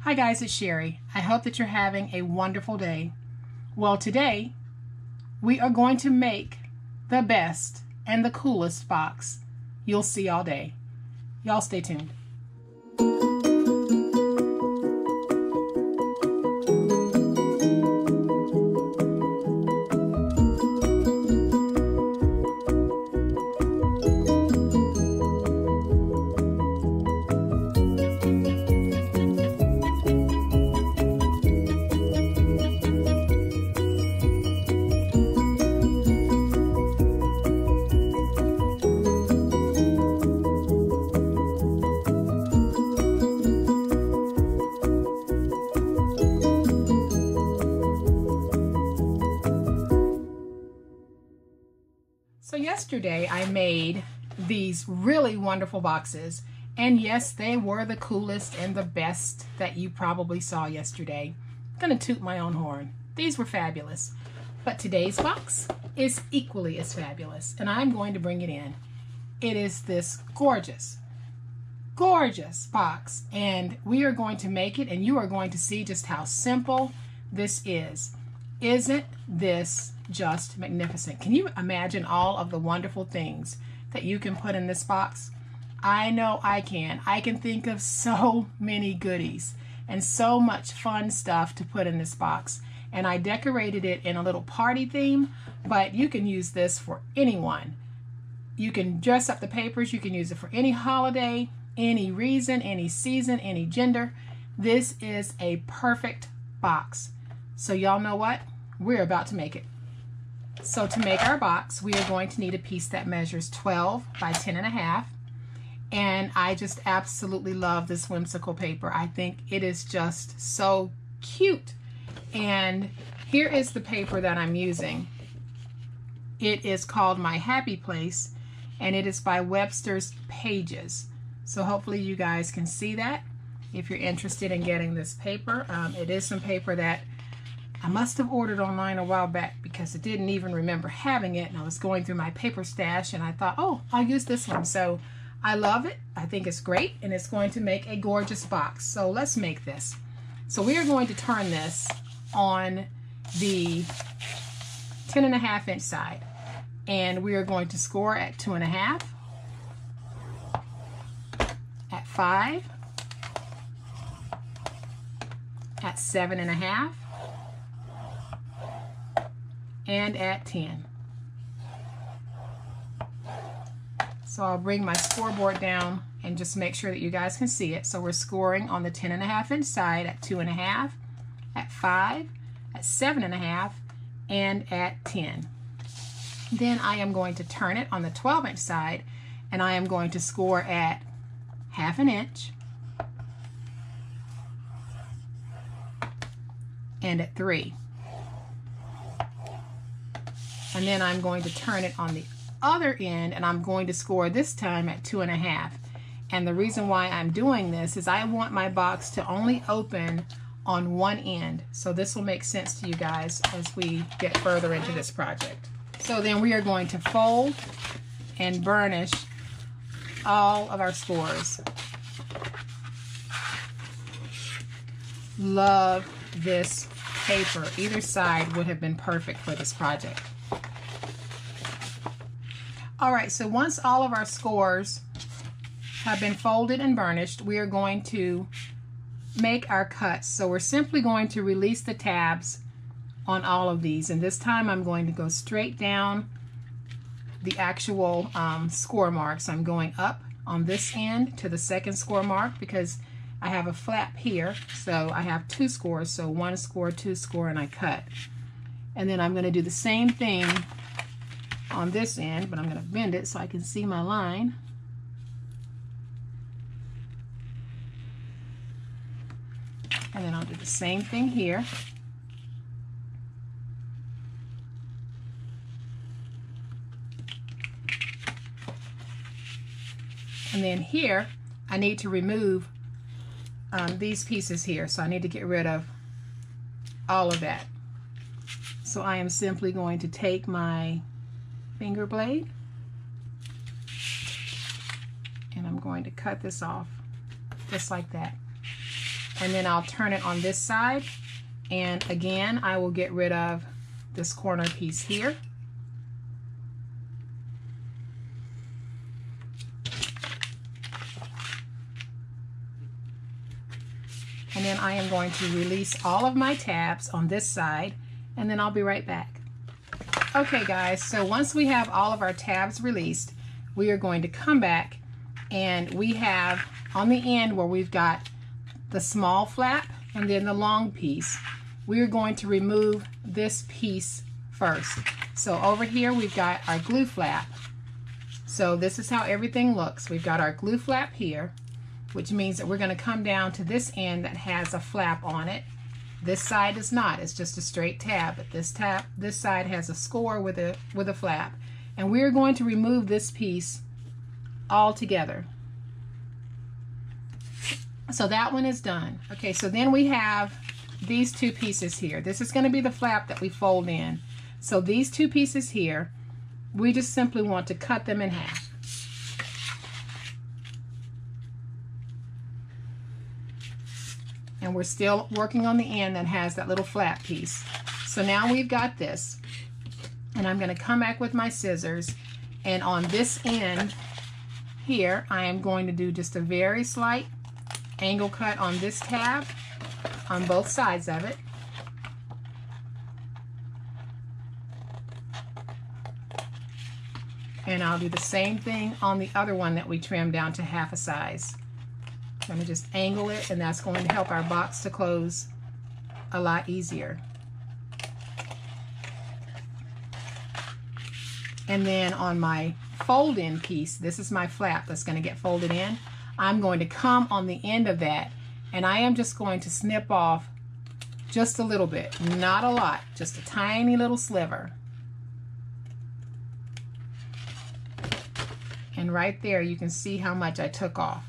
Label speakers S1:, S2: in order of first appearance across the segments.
S1: Hi guys, it's Sherry. I hope that you're having a wonderful day. Well, today we are going to make the best and the coolest box you'll see all day. Y'all stay tuned. So yesterday I made these really wonderful boxes, and yes, they were the coolest and the best that you probably saw yesterday. I'm gonna toot my own horn. These were fabulous. But today's box is equally as fabulous, and I'm going to bring it in. It is this gorgeous, gorgeous box, and we are going to make it, and you are going to see just how simple this is. Isn't this just magnificent? Can you imagine all of the wonderful things that you can put in this box? I know I can. I can think of so many goodies and so much fun stuff to put in this box. And I decorated it in a little party theme, but you can use this for anyone. You can dress up the papers. You can use it for any holiday, any reason, any season, any gender. This is a perfect box. So y'all know what? We're about to make it. So to make our box, we are going to need a piece that measures 12 by 10.5. And I just absolutely love this whimsical paper. I think it is just so cute. And here is the paper that I'm using. It is called My Happy Place, and it is by Webster's Pages. So hopefully you guys can see that if you're interested in getting this paper. It is some paper that I must have ordered online a while back because I didn't even remember having it, and I was going through my paper stash and I thought, oh, I'll use this one. So I love it. I think it's great, and it's going to make a gorgeous box. So let's make this. So we are going to turn this on the 10.5 inch side, and we are going to score at 2.5, at 5, at 7.5, and at 10. So I'll bring my scoreboard down and just make sure that you guys can see it. So we're scoring on the 10.5 inch side at 2.5, at 5, at 7.5, and at 10. Then I am going to turn it on the 12 inch side, and I am going to score at 1/2 inch, and at 3. And then I'm going to turn it on the other end, and I'm going to score this time at 2.5. And the reason why I'm doing this is I want my box to only open on one end. So this will make sense to you guys as we get further into this project. So then we are going to fold and burnish all of our scores. Love this paper. Either side would have been perfect for this project. All right, so once all of our scores have been folded and burnished, we are going to make our cuts. So we're simply going to release the tabs on all of these, and this time I'm going to go straight down the actual score marks. I'm going up on this end to the second score mark because I have a flap here, so I have 2 scores, so 1 score, 2 score, and I cut. And then I'm going to do the same thing on this end, but I'm going to bend it so I can see my line. And then I'll do the same thing here. And then here, I need to remove these pieces here, so I need to get rid of all of that. So I am simply going to take my finger blade, and I'm going to cut this off just like that. and then I'll turn it on this side, and again I will get rid of this corner piece here. And then I am going to release all of my tabs on this side, and then I'll be right back. Okay guys, so once we have all of our tabs released, we are going to come back, and we have on the end where we've got the small flap and then the long piece, we are going to remove this piece first. So over here we've got our glue flap. So this is how everything looks. We've got our glue flap here, which means that we're going to come down to this end that has a flap on it. This side does not. It's just a straight tab, but this side has a score with a flap. And we're going to remove this piece all together. So that one is done. Okay, so then we have these two pieces here. This is going to be the flap that we fold in. So these two pieces here, we just simply want to cut them in half. And we're still working on the end that has that little flap piece. So now we've got this, and I'm going to come back with my scissors, and on this end here I am going to do just a very slight angle cut on this tab on both sides of it. And I'll do the same thing on the other one that we trimmed down to half a size. I'm going to just angle it, and that's going to help our box to close a lot easier. And then on my fold-in piece, this is my flap that's going to get folded in. I'm going to come on the end of that, and I am just going to snip off just a little bit, not a lot, just a tiny little sliver. And right there you can see how much I took off.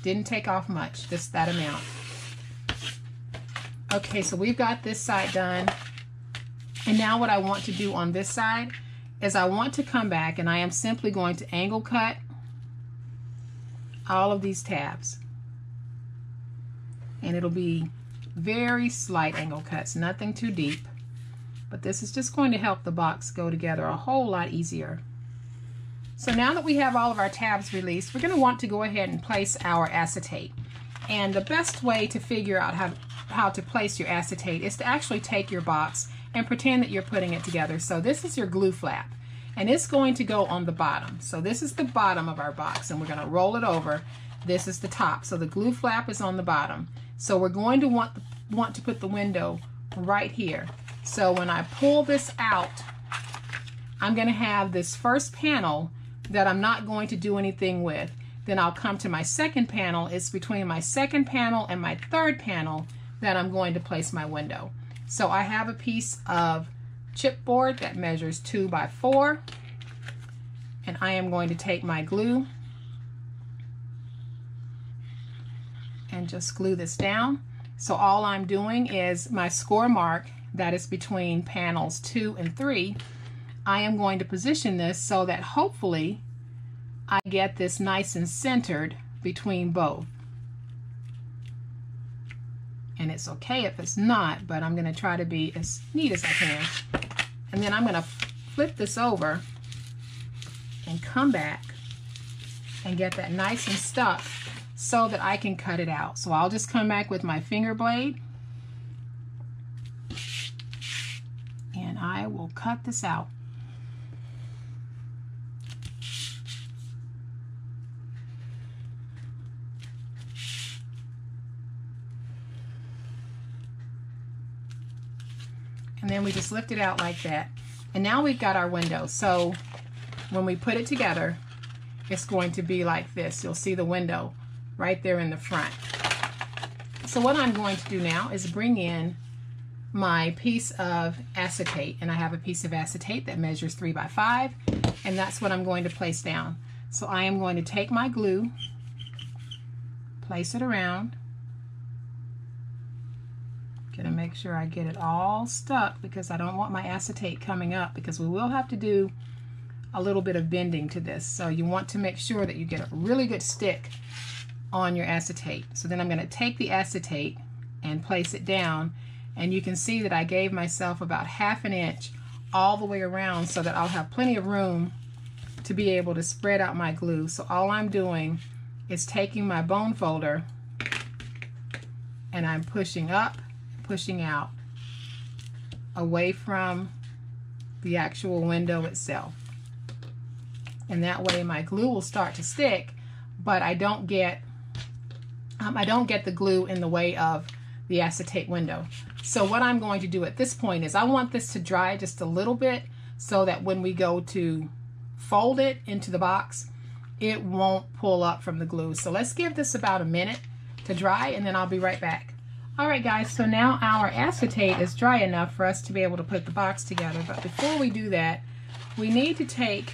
S1: Didn't take off much, just that amount. Okay, so we've got this side done. And now what I want to do on this side is I want to come back, and I am simply going to angle cut all of these tabs. And it'll be very slight angle cuts, nothing too deep. But this is just going to help the box go together a whole lot easier. So now that we have all of our tabs released, we're going to want to go ahead and place our acetate. And the best way to figure out how to place your acetate is to actually take your box and pretend that you're putting it together. So this is your glue flap, and it's going to go on the bottom. So this is the bottom of our box, and we're going to roll it over. This is the top. So the glue flap is on the bottom. So we're going to want to put the window right here. So when I pull this out, I'm going to have this first panel that I'm not going to do anything with. Then I'll come to my second panel. It's between my second panel and my third panel that I'm going to place my window. So I have a piece of chipboard that measures 2 by 4, and I am going to take my glue and just glue this down. So all I'm doing is my score mark that is between panels 2 and 3. I am going to position this so that hopefully I get this nice and centered between both. And it's okay if it's not, but I'm going to try to be as neat as I can. And then I'm going to flip this over and come back and get that nice and stuck so that I can cut it out. So I'll just come back with my finger blade, and I will cut this out. And then we just lift it out like that. And now we've got our window. So when we put it together, it's going to be like this. You'll see the window right there in the front. So what I'm going to do now is bring in my piece of acetate. And I have a piece of acetate that measures 3 by 5. And that's what I'm going to place down. So I am going to take my glue, place it around. Gonna make sure I get it all stuck because I don't want my acetate coming up, because we will have to do a little bit of bending to this. So you want to make sure that you get a really good stick on your acetate. So then I'm going to take the acetate and place it down. And you can see that I gave myself about 1/2 inch all the way around so that I'll have plenty of room to be able to spread out my glue. So all I'm doing is taking my bone folder and I'm pushing up, pushing out, away from the actual window itself. And that way my glue will start to stick, but I don't get the glue in the way of the acetate window. So what I'm going to do at this point is I want this to dry just a little bit so that when we go to fold it into the box, it won't pull up from the glue. So let's give this about a minute to dry and then I'll be right back. Alright guys, so now our acetate is dry enough for us to be able to put the box together. But before we do that, we need to take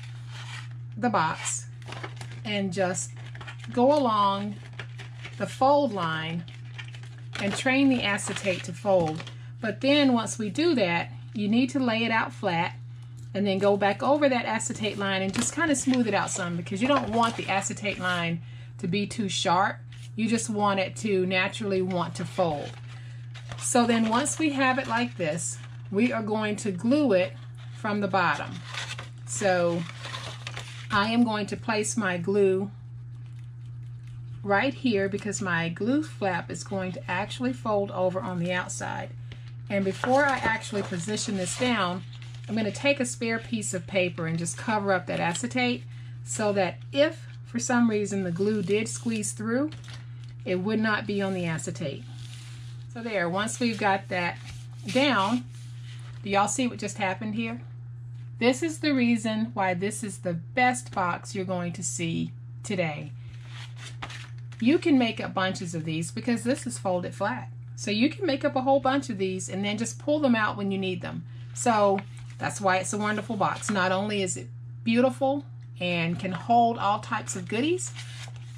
S1: the box and just go along the fold line and train the acetate to fold. But then once we do that, you need to lay it out flat and then go back over that acetate line and just kind of smooth it out some, because you don't want the acetate line to be too sharp. You just want it to naturally want to fold. So then once we have it like this, we are going to glue it from the bottom. So I am going to place my glue right here because my glue flap is going to actually fold over on the outside. And before I actually position this down, I'm going to take a spare piece of paper and just cover up that acetate so that if for some reason the glue did squeeze through, it would not be on the acetate. So there, once we've got that down, do y'all see what just happened here? This is the reason why this is the best box you're going to see today. You can make up bunches of these because this is folded flat. So you can make up a whole bunch of these and then just pull them out when you need them. So that's why it's a wonderful box. Not only is it beautiful and can hold all types of goodies,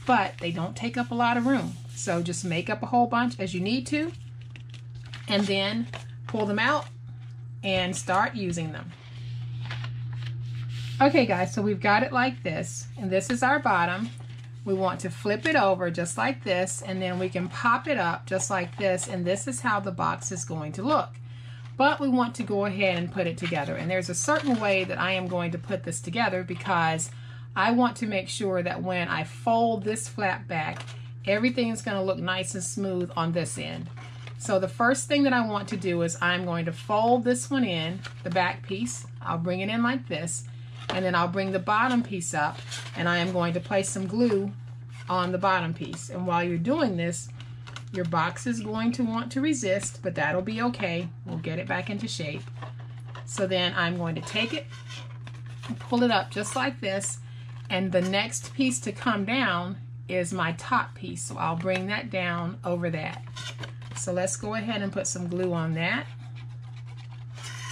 S1: but they don't take up a lot of room. So just make up a whole bunch as you need to and then pull them out and start using them. Okay guys, so we've got it like this, and this is our bottom. We want to flip it over just like this, and then we can pop it up just like this, and this is how the box is going to look. But we want to go ahead and put it together, and there's a certain way that I am going to put this together because I want to make sure that when I fold this flap back, everything is going to look nice and smooth on this end. So the first thing that I want to do is I'm going to fold this one in, the back piece. I'll bring it in like this, and then I'll bring the bottom piece up, and I am going to place some glue on the bottom piece. And while you're doing this, your box is going to want to resist, but that'll be okay. We'll get it back into shape. So then I'm going to take it and pull it up just like this, and the next piece to come down is my top piece. So I'll bring that down over that. So let's go ahead and put some glue on that.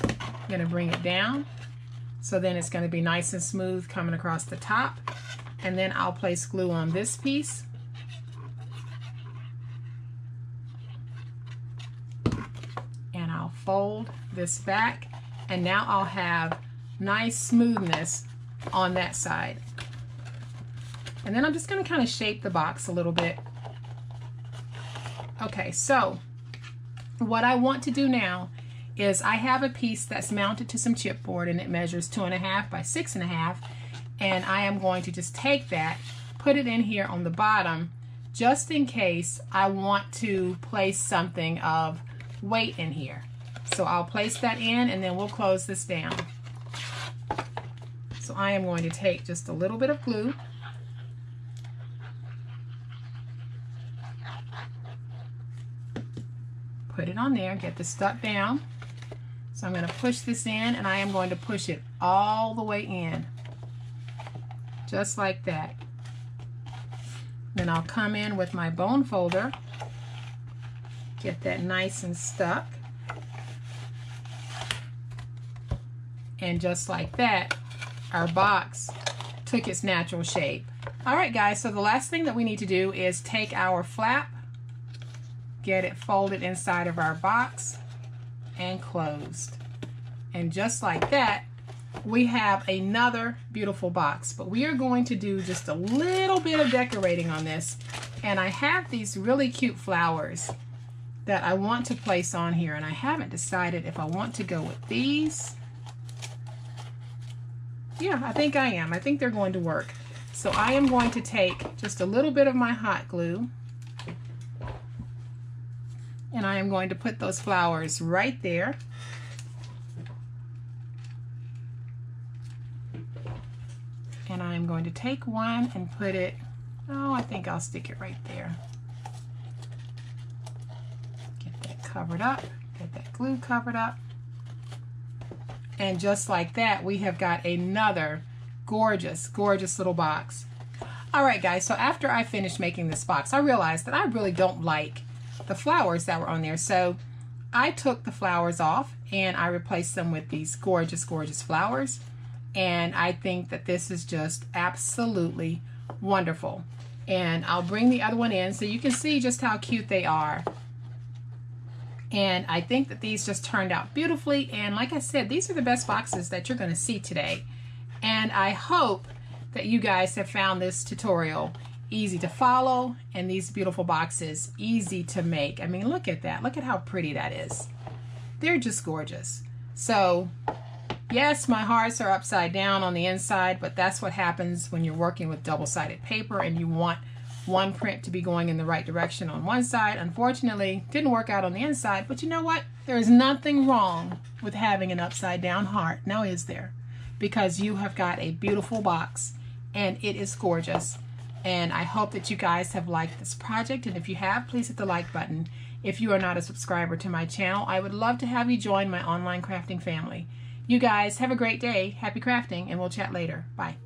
S1: I'm going to bring it down. So then it's going to be nice and smooth coming across the top. And then I'll place glue on this piece. And I'll fold this back. And now I'll have nice smoothness on that side. And then I'm just going to kind of shape the box a little bit. Okay, so what I want to do now is I have a piece that's mounted to some chipboard, and it measures 2.5 by 6.5, and I am going to just take that, put it in here on the bottom, just in case I want to place something of weight in here. So I'll place that in, and then we'll close this down. So I am going to take just a little bit of glue, put it on there, get this stuck down. So I'm going to push this in, and I am going to push it all the way in, just like that. Then I'll come in with my bone folder, get that nice and stuck, and just like that, our box took its natural shape. Alright guys, so the last thing that we need to do is take our flap, get it folded inside of our box, and closed. And just like that, we have another beautiful box. But we are going to do just a little bit of decorating on this. And I have these really cute flowers that I want to place on here, and I haven't decided if I want to go with these. Yeah, I think I am. I think they're going to work. So I am going to take just a little bit of my hot glue, and I am going to put those flowers right there. And I'm going to take one and put it, oh, I think I'll stick it right there. Get that covered up, get that glue covered up. And just like that, we have got another gorgeous, gorgeous little box. All right, guys, so after I finished making this box, I realized that I really don't like the flowers that were on there. So I took the flowers off and I replaced them with these gorgeous, gorgeous flowers. And I think that this is just absolutely wonderful. And I'll bring the other one in so you can see just how cute they are. And I think that these just turned out beautifully. And like I said, these are the best boxes that you're going to see today. And I hope that you guys have found this tutorial easy to follow and these beautiful boxes easy to make. I mean, look at that. Look at how pretty that is. They're just gorgeous. So yes, my hearts are upside down on the inside, but that's what happens when you're working with double-sided paper and you want one print to be going in the right direction on one side. Unfortunately, didn't work out on the inside, but you know what? There is nothing wrong with having an upside down heart. Now is there? Because you have got a beautiful box and it is gorgeous. And I hope that you guys have liked this project. And if you have, please hit the like button. If you are not a subscriber to my channel, I would love to have you join my online crafting family. You guys have a great day. Happy crafting, and we'll chat later. Bye.